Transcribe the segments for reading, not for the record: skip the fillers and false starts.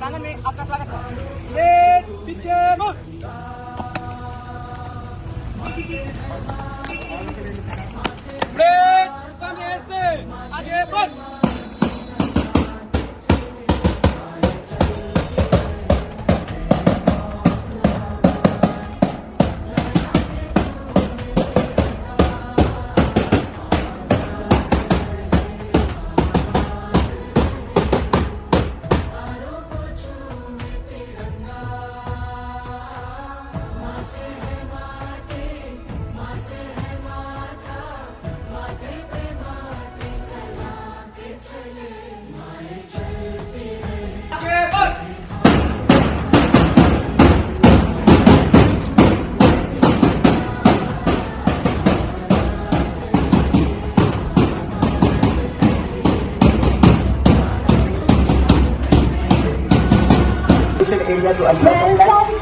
प्रांगण में आपका स्वागत है। पीछे मुड़। सामने से आगे बढ़।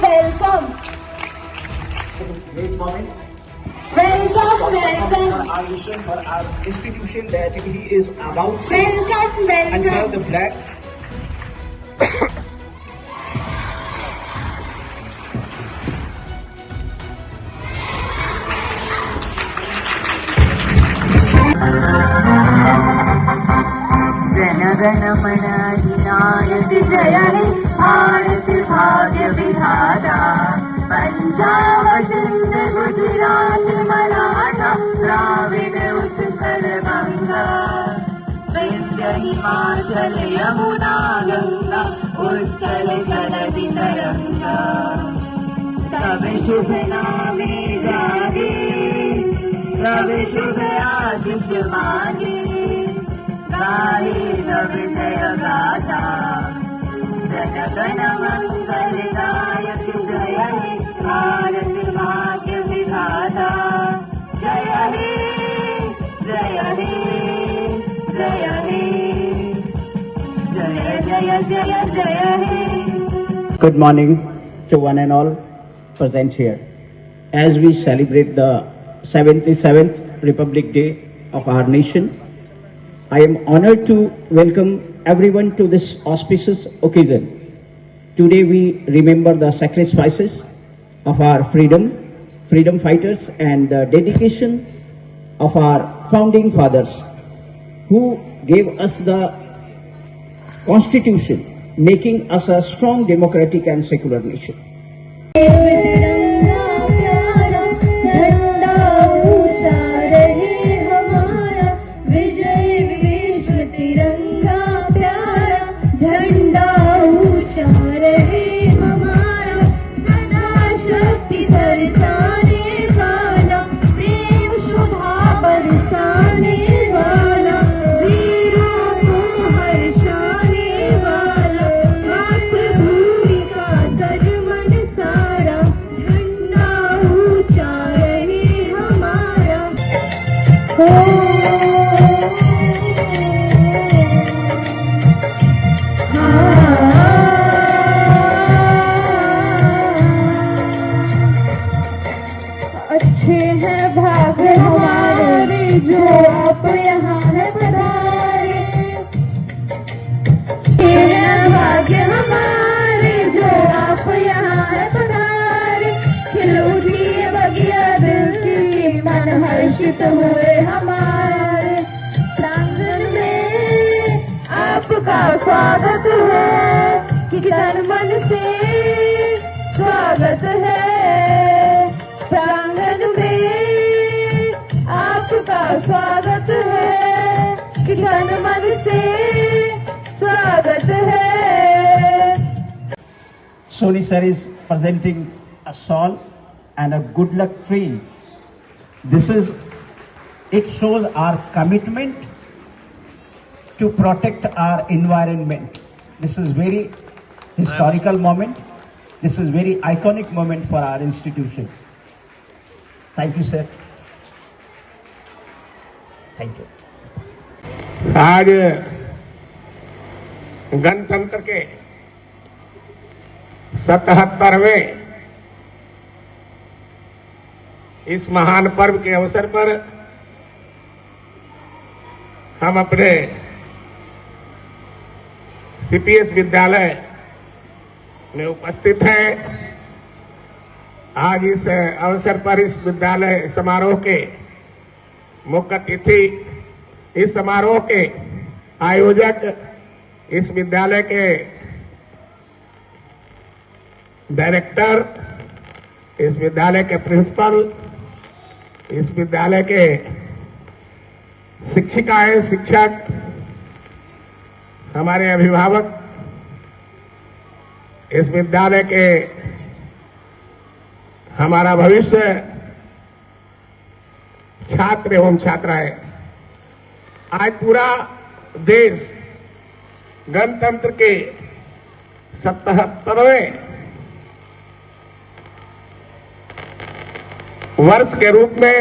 Welcome. Great moment. Welcome. Our mission for our institution, the activity is about to Welcome. unveil the flag. Jana Gana Mana अधिनायक जय हे भारत भाग्य विधाता पंजाब सिंध गुजरात मराठा द्राविड उत्कल गंगा विंध्य हिमाचल यमुना गंगा उत्कल जलधि तरंगा तब शुभ नामे जागे तब शुभ आशीष मांगे गाहे तब जय गाथा जनगण मंगलदायक जय हे भारत भाग्य विधाता जय हे जय हे जय हे जय जय जय जय हे। Good morning to one and all present here. As we celebrate the 77th Republic Day of our nation, I am honored to welcome everyone to this auspicious occasion. Today we remember the sacrifices of our freedom fighters and the dedication of our founding fathers who gave us the constitution, making us a strong democratic and secular nation. अच्छे हैं भाग हमारे जो आप यहाँ है पधारे तेरे भाग्य हमारे जो आप यहाँ है पधारे खिल उठी बगिया दिल की मन हर्षित हुए हमारे प्रांगण में आपका स्वागत है कि तन मन से स्वागत है प्रांगण में आपका स्वागत है कि तन मन से स्वागत है। Soni sir is presenting a shawl and a good luck tree. It shows our commitment to protect our environment. This is very historical moment. This is very iconic moment for our institution. Thank you, sir. Thank you. आज गणतंत्र के 77वें इस महान पर्व के अवसर पर हम अपने सीपीएस विद्यालय में उपस्थित हैं। आज इस अवसर पर इस विद्यालय समारोह के मुख्य अतिथि, इस समारोह के आयोजक, इस विद्यालय के डायरेक्टर, इस विद्यालय के प्रिंसिपल, इस विद्यालय के शिक्षिकाएं, शिक्षक, हमारे अभिभावक, इस विद्यालय के हमारा भविष्य छात्र एवं छात्राएं, आज पूरा देश गणतंत्र के 77वें वर्ष के रूप में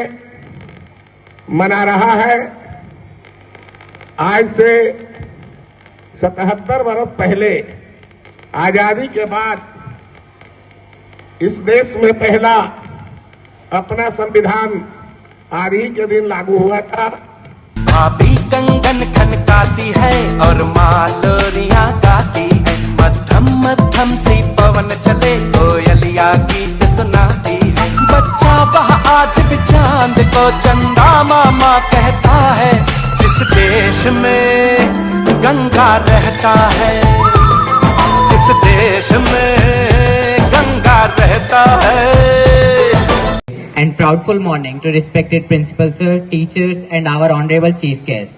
मना रहा है। आज से 77 वर्ष पहले आजादी के बाद इस देश में पहला अपना संविधान आज ही के दिन लागू हुआ था। भाभी कंगन खनकाती है और मालोरियां गाती है, मध्यम मध्यम सी पवन चले कोयलिया गीत सुनाती है। बच्चा वह आज भी चांद को चंदा मामा कहता है, जिस देश में गंगा रहता है, जिस देश में गंगा रहता है। And proudful morning to respected principal sir, teachers and our honorable chief guests.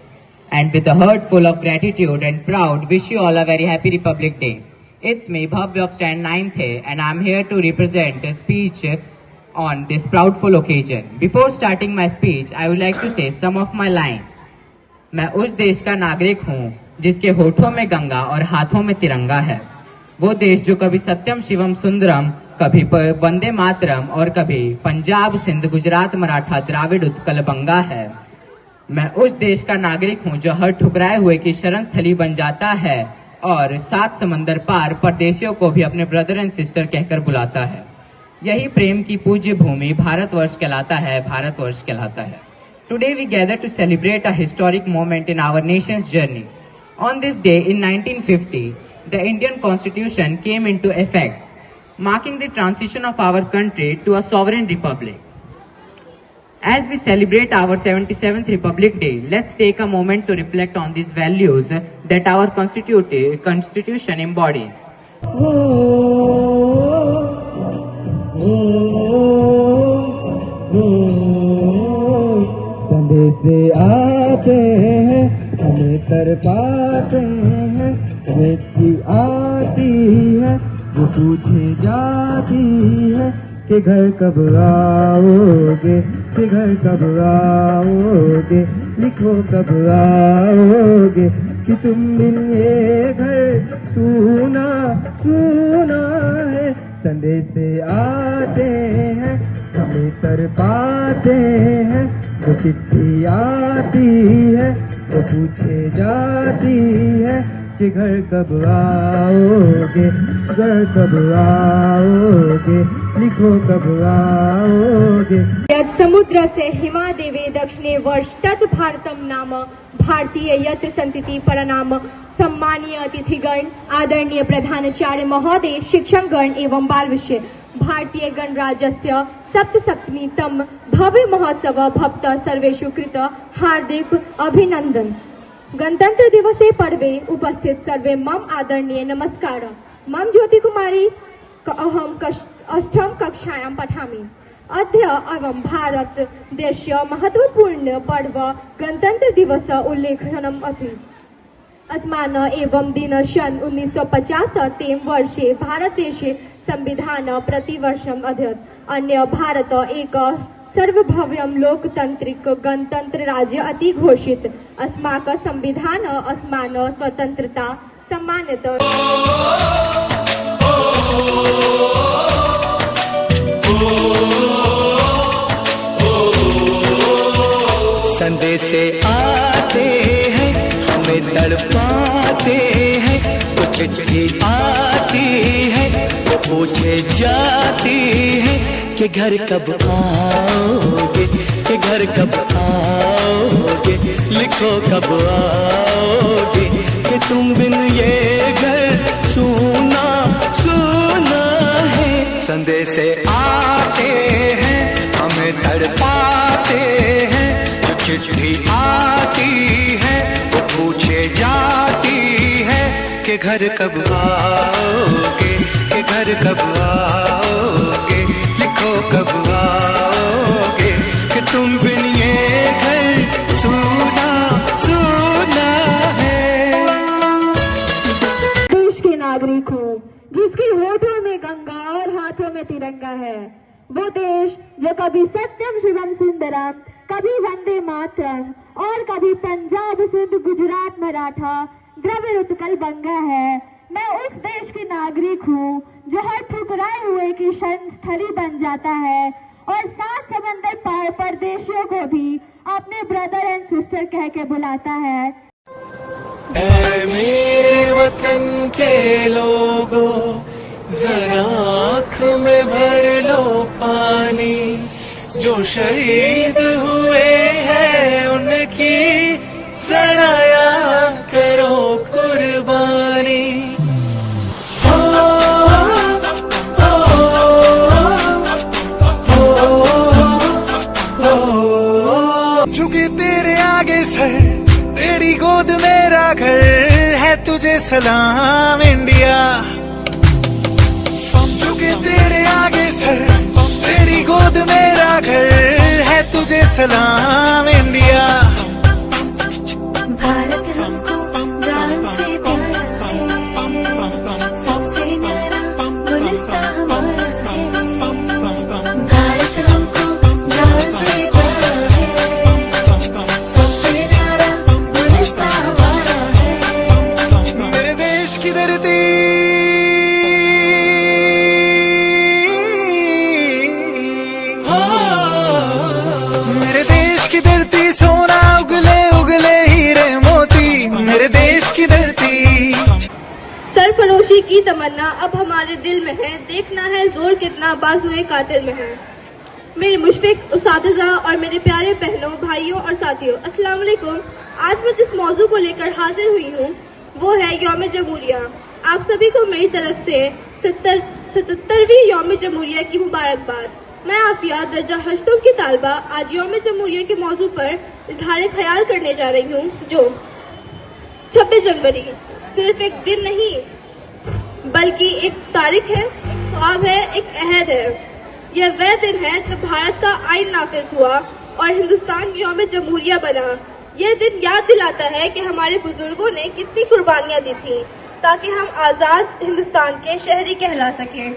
And with a heart full of gratitude and proud, wish you all a very happy Republic Day. It's me, Bhavya of Stand 9th A, and I'm here to represent a speech on this proudful occasion. Before starting my speech, I would like to say some of my lines. मैं उस देश का नागरिक हूँ जिसके होठों में गंगा और हाथों में तिरंगा है। वो देश जो कभी सत्यम शिवम सुंदरम, कभी वंदे मातरम और कभी पंजाब सिंध गुजरात मराठा द्राविड़ उत्कल बंगा है। मैं उस देश का नागरिक हूँ जो हर ठुकराए हुए की शरण स्थली बन जाता है और 7 समंदर पार परदेशियों को भी अपने ब्रदर एंड सिस्टर कहकर बुलाता है। यही प्रेम की पूज्य भूमि भारतवर्ष कहलाता है, भारतवर्ष कहलाता है। Today we gather to celebrate a historic moment in our nation's journey. On this day in 1950, the Indian Constitution came into effect, marking the transition of our country to a sovereign republic. As we celebrate our 77th Republic Day, let's take a moment to reflect on these values that our Constitution embodies. संदेशे आते हैं, हमें तड़पाते हैं, व्यक्ति आती है, वो पूछे जाती है कि घर कब आओगे, कि घर कब आओगे, लिखो कब आओगे, कि तुम मिले घर सुना सुना है। संदेशे आते हैं, हमें तड़पाते हैं, वो चिट्ठी आती है, वो पूछे जाती है कि घर कब आओगे, घर कब आओगे, लिखो कब आओगे। यत् समुद्रस्य हिमादेवे दक्षिणे वर्षतत् भारतम नाम, भारतीय यत्र सन्ति परनाम। सम्मानीय अतिथिगण, आदरणीय प्रधानाचार्य महोदय, शिक्षकगण एवं बाल विषय, भारतीय गणराज्यस्य 77तम भव्य महोत्सव भक्त सर्वेषु कृत हार्दिक अभिनंदन। गणतंत्र दिवसे पर्वे उपस्थित सर्वे मम आदरणीय नमस्कार। मम ज्योति कुमारी, अहम 8म कक्षायां पठामि। अद्य एवं भारत देशस्य महत्वपूर्ण पर्व गणतंत्र दिवस उल्लेखनम् अस्ति। अस्मान् एवं दिनशन् 1950 वर्षे भारतदेशे संविधान प्रतिवर्षम् अध्यत्। अन्य भारत एक सर्वभौम लोकतांत्रिक गणतंत्र राज्य अति घोषित। अस्माक संविधान अस्मान् स्वतंत्रता सम्मानित। संदेशे आते हैं, हमें तड़पाते हैं, तो चिट्ठी आती है, वो पूछे जाती है कि घर कब आओगे, कि घर कब आओगे, लिखो कब आओगे, कि तुम बिन ये घर सुना सुना संदेशे आते हैं हमें तड़पाते हैं, जो चिट्ठी आती है वो पूछे जाती है कि घर कब आओगे, कि घर कब आओगे, लिखो कब आओगे, कि तुम बिन ये घर सूना सूना है। देश के नागरिक हूँ जिसकी होठों में गंगा और हाथों में तिरंगा है, वो देश जो कभी सत्यम शिवम सुंदरम, कभी वंदे मातरम और कभी पंजाब सिंध गुजरात मराठा द्रविड़ उत्कल बंगा है। मैं उस देश की नागरिक हूँ जो हर ठुकराए हुए की शरण स्थली बन जाता है और 7 समंदर पार परदेशियों को भी अपने ब्रदर एंड सिस्टर कह के बुलाता है। ऐ मेरे वतन के लोगों, जरा आँख में भर लो पानी, जो शहीद हुए हैं उनकी जरा याद करो कुर्बानी। झुके तेरे आगे सर, तेरी गोद मेरा घर है, तुझे सलाम इंडिया। झुके तेरे आगे सर, तेरी गोद मेरा घर है, तुझे सलाम इंडिया। भारत हमको जान से प्यारा है, सबसे न्यारा गुलिस्तां हमारा है। भारत हमको जान से प्यारा है, सबसे न्यारा गुलिस्तां हमारा है। मेरे देश की धरती, मेरे देश की धरती सोना उगले उगले हीरे मोती, मेरे देश की धरती। सरफरोशी की तमन्ना अब हमारे दिल में है, देखना है जोर कितना बाजुए कातिल में है। मेरे मुशफिक उस्तादिज़ा और मेरे प्यारे बहनों, भाइयों और साथियों, अस्सलाम वालेकुम। आज मैं जिस मौजू को लेकर हाजिर हुई हूँ वो है यौम जमहूरिया। आप सभी को मेरी तरफ से 77वीं यौम जमहूरिया की मुबारकबाद। मैं आफिया दर्जा हश्तम की तालबा आज यौम जमहूरिया के मौजू पर इजहार ख्याल करने जा रही हूँ, जो 26 जनवरी सिर्फ एक दिन नहीं बल्कि एक तारीख है, एक ख्वाब है, एक अहद है। यह वह दिन है जब भारत का आईन नाफिज हुआ और हिंदुस्तान यौम जमहूरिया बना। यह दिन याद दिलाता है कि हमारे बुजुर्गों ने कितनी कुर्बानियां दी थी ताकि हम आज़ाद हिंदुस्तान के शहरी कहला सकें।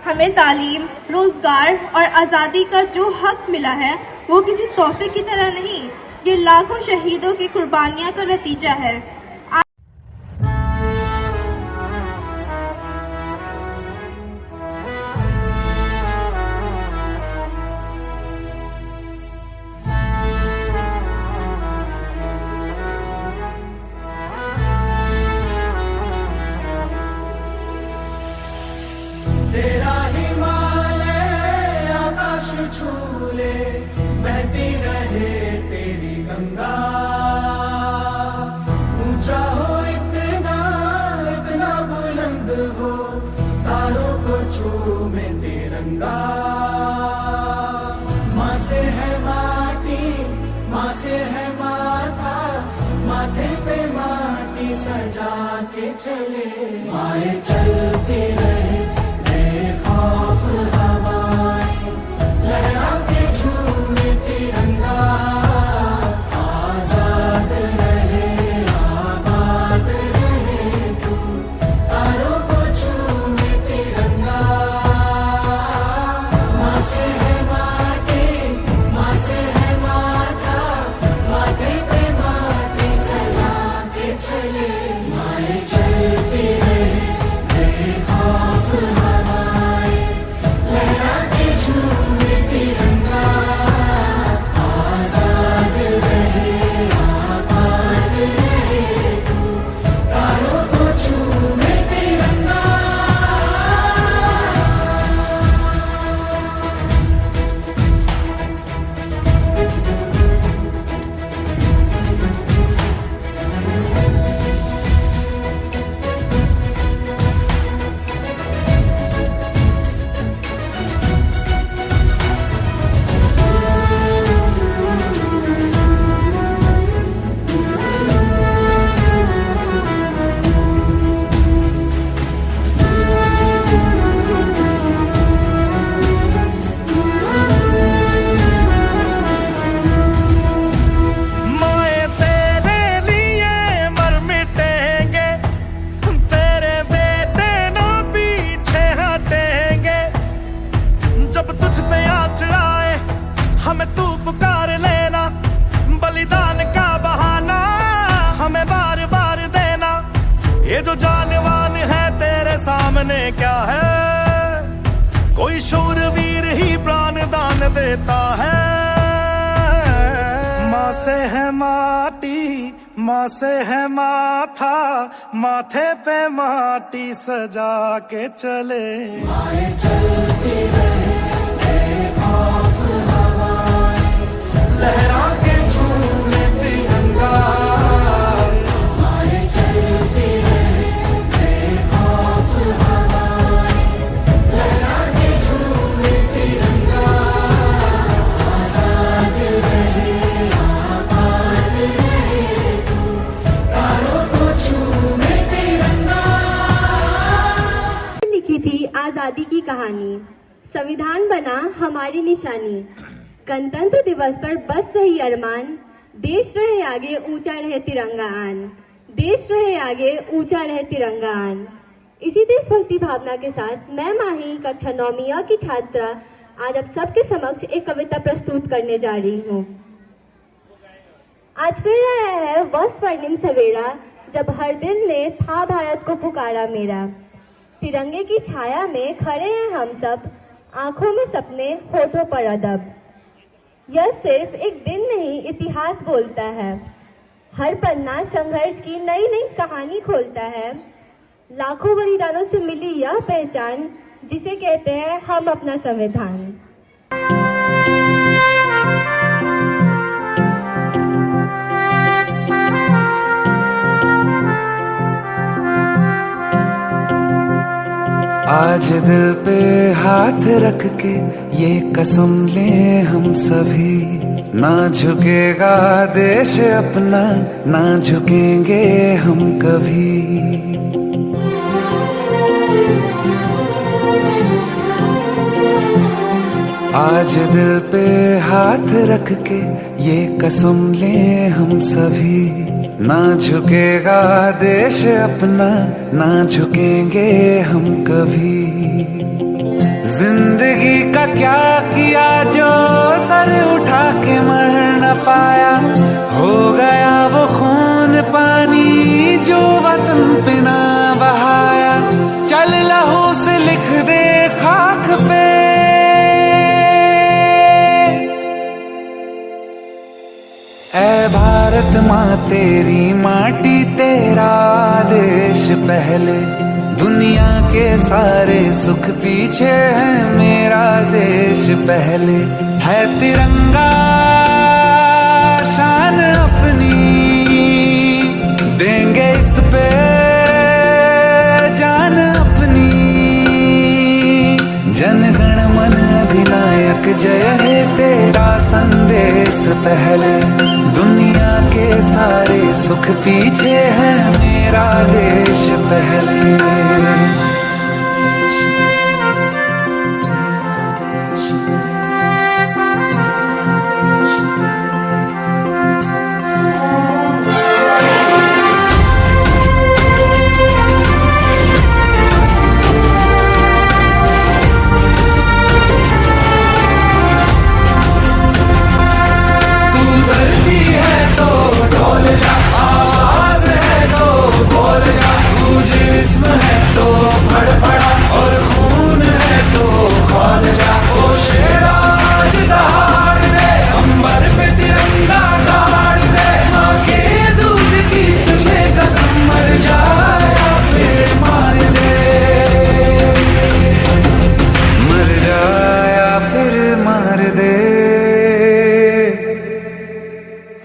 हमें तालीम, रोजगार और आज़ादी का जो हक मिला है वो किसी तोहफे की तरह नहीं, ये लाखों शहीदों की कुर्बानियां का नतीजा है। तेरा हिमालय आकाश छूले, बहती रहे तेरी गंगा। ऊंचा हो इतना, इतना बुलंद हो, तारों को चूमे तिरंगा। माँ से है माटी, माँ से है माथा, माथे पे माटी सजा के चले। माए चलती रहे खौफ हवाएं, लहरा के झूमे तिरंगा। आजाद रहे, आबाद रहे तू, तारों को झूमे तिरंगा। माँ से है माटी, माँ से है माथा, माथे पे माटी सजा के चले। माए चलती रहे बेखौफ क्या है, कोई शूरवीर ही प्राण दान देता है। माँ से है माटी, माँ से है माथा, माथे पे माटी सजा के चले। माए चलती रहे बेखौफ हवाएं, लहरा के झूमे तिरंगा। माए चलती रहे बेखौफ हवाएं, लहरा के झूमे तिरंगा। आजाद रहे आबाद रहे तू, तारों को झूमे तिरंगा। लिखी थी आजादी की कहानी, संविधान बना हमारी निशानी। गणतंत्र दिवस पर बस सही अरमान, देश रहे आगे ऊंचा रहे तिरंगा आन, देश रहे आगे ऊंचा रहे तिरंगा आन। इसी देशभक्ति भावना के साथ मैं माही कक्षा 9वीं की छात्रा आज आप सबके समक्ष एक कविता प्रस्तुत करने जा रही हूँ। आज फिर आया है वह स्वर्णिम सवेरा, जब हर दिल ने था भारत को पुकारा मेरा। तिरंगे की छाया में खड़े हैं हम सब, आंखों में सपने होठों पर अदब। यह सिर्फ एक दिन नहीं इतिहास बोलता है, हर पन्ना संघर्ष की नई नई कहानी खोलता है। लाखों बलिदानों से मिली यह पहचान, जिसे कहते हैं हम अपना संविधान। आज दिल पे हाथ रख के ये कसम ले हम सभी, ना झुकेगा देश अपना, ना झुकेंगे हम कभी। आज दिल पे हाथ रख के ये कसम ले हम सभी, ना झुकेगा देश अपना, ना झुकेंगे हम कभी। जिंदगी का क्या किया जो सर उठा के मर न पाया, हो गया वो खून पानी जो वतन पे ना बहाया। चल लहू से लिख दे खाक पे, ऐ भारत माँ तेरी माटी तेरा देश पहले, दुनिया के सारे सुख पीछे है मेरा देश पहले। है तिरंगा शान अपनी, देंगे इस पे जान अपनी। जन गण मन अधिनायक जय हे तेरा संदेश पहले, दुनिया के सारे सुख पीछे है मेरा देश पहले।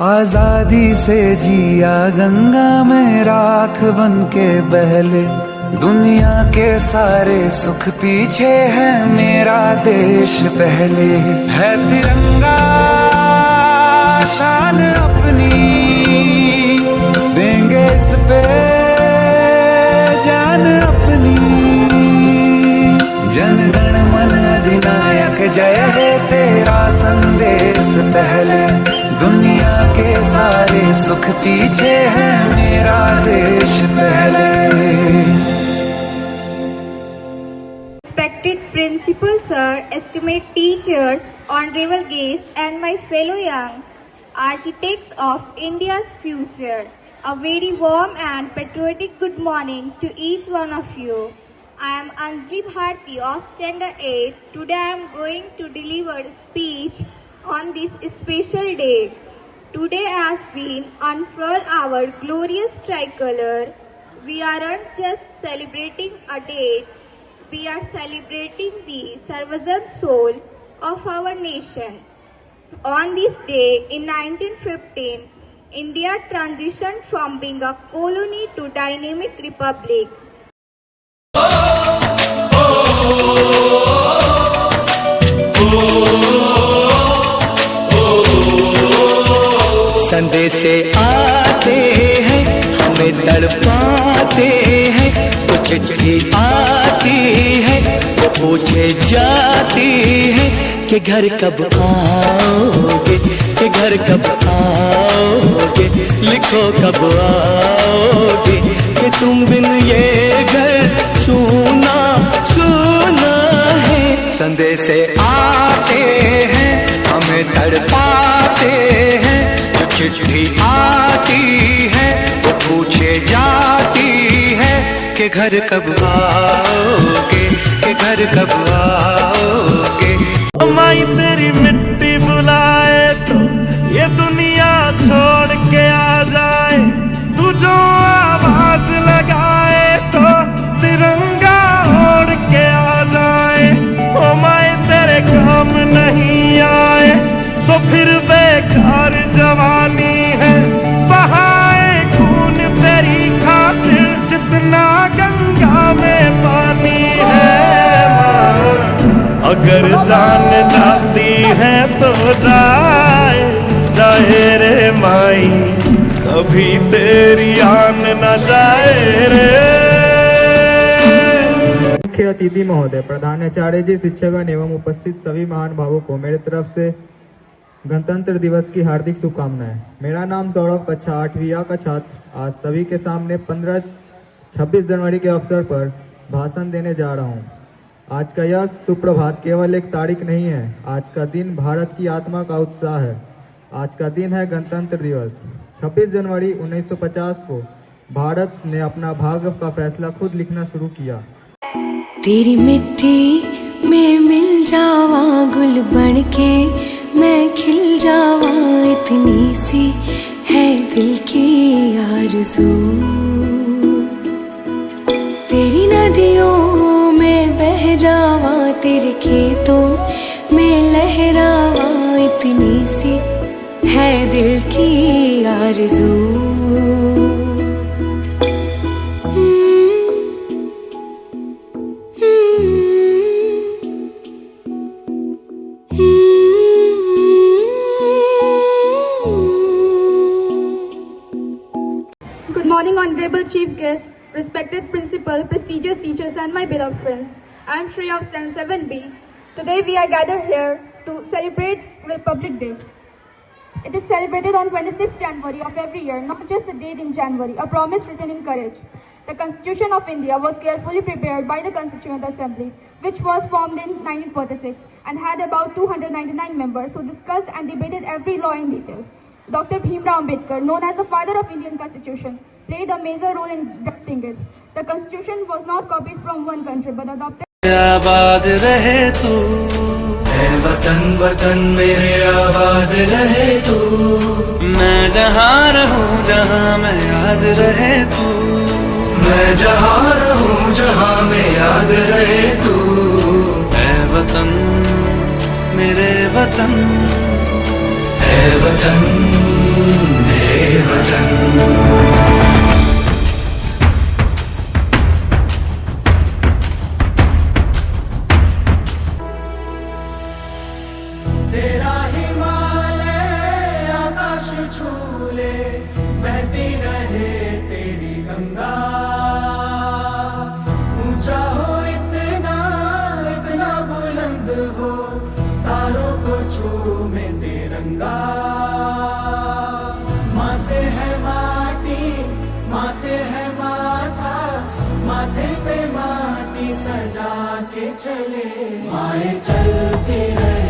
आजादी से जिया गंगा में राख बन के बहले, दुनिया के सारे सुख पीछे है मेरा देश पहले। है तिरंगा शान अपनी, देंगे इस पे जान अपनी। जन गण मन अधिनायक जय है तेरा संदेश पहले, दुनिया के सारे सुख पीछे है मेरा देश पहले। Respected Principal Sir, esteemed teachers, honorable guests, and my fellow young architects of India's future, a very warm and patriotic good morning to each one of you. I am Anjali Bharti of Standard 8. Today I am going to deliver a speech on this special day. Today has been unfurled our glorious tricolor. We aren't just celebrating a date, we are celebrating the servant soul of our nation. On this day in 1915, India transitioned from being a colony to dynamic republic. संदेशे आते हैं हमें तड़पाते हैं, तो चिट्ठी आती है वो पूछे जाती है कि घर कब आओगे, कि घर कब आओगे, लिखो कब आओगे, कि तुम बिन ये घर सूना सूना है। संदेशे आते हैं हमें तड़पाते हैं, जो चिट्ठी आती है वो पूछे जाती है कि घर कब आओगे, कि घर कब आओगे। माई तेरी मिट्टी बुलाए तो ये दुनिया छोड़ के आ जाए, तू जो आवाज लगाए तो तिरंगा ओढ़ के आ जाए। ओ माई तेरे काम नहीं आए तो फिर बेकार जवानी है, बहाए खून तेरी खातिर जितना गंगा में पानी है। माँ अगर जान जाती है तो जाए जाए रे माई, कभी तेरी आन न जाए रे। मुख्य अतिथि महोदय, प्रधानाचार्य जी, शिक्षकगण एवं उपस्थित सभी महान भावों को मेरे तरफ से गणतंत्र दिवस की हार्दिक शुभकामनाएं। मेरा नाम सौरभ, कक्षा 8वीं का छात्र आज सभी के सामने 26 जनवरी के अवसर पर भाषण देने जा रहा हूं। आज का यह सुप्रभात केवल एक तारीख नहीं है, आज का दिन भारत की आत्मा का उत्साह है। आज का दिन है गणतंत्र दिवस। 26 जनवरी 1950 को भारत ने अपना भाग्य का फैसला खुद लिखना शुरू किया। तेरी मिट्टी में मिल जावा गुल बन के मैं खिल जावा, इतनी सी है दिल की आरज़ू। तेरी नदियों में बह जावा, तेरे खेतों में लहरावा, इतनी सी है दिल की आरज़ू। Good morning, Honorable Chief Guest, respected Principal, prestigious teachers and my beloved friends. I am Shreya of Stand 7B. Today we are gathered here to celebrate Republic Day. It is celebrated on 26th January of every year, not just a date in January, a promise written in courage. The Constitution of India was carefully prepared by the Constituent Assembly, which was formed in 1946 and had about 299 members who discussed and debated every law in detail. Dr. Bhimrao Ambedkar, known as the father of Indian Constitution, played a major role in drafting it. The Constitution was not copied from one country but adopted. आबाद रहे तू, ऐ वतन वतन मेरे आबाद रहे तू। मैं जहाँ रहूँ जहाँ मैं याद रहे तू, मैं जहाँ रहूँ जहाँ मैं याद रहे तू। ऐ वतन मेरे वतन, ऐ वतन मेरे वतन। तेरा हिमालय आकाश छूले, बहती रहे तेरी गंगा। ऊंचा हो इतना इतना बुलंद हो, तारों को छूमे तिरंगा। माँ से है माटी, माँ से है माथा, माथे पे माटी सजा के चले। माए चलती रहे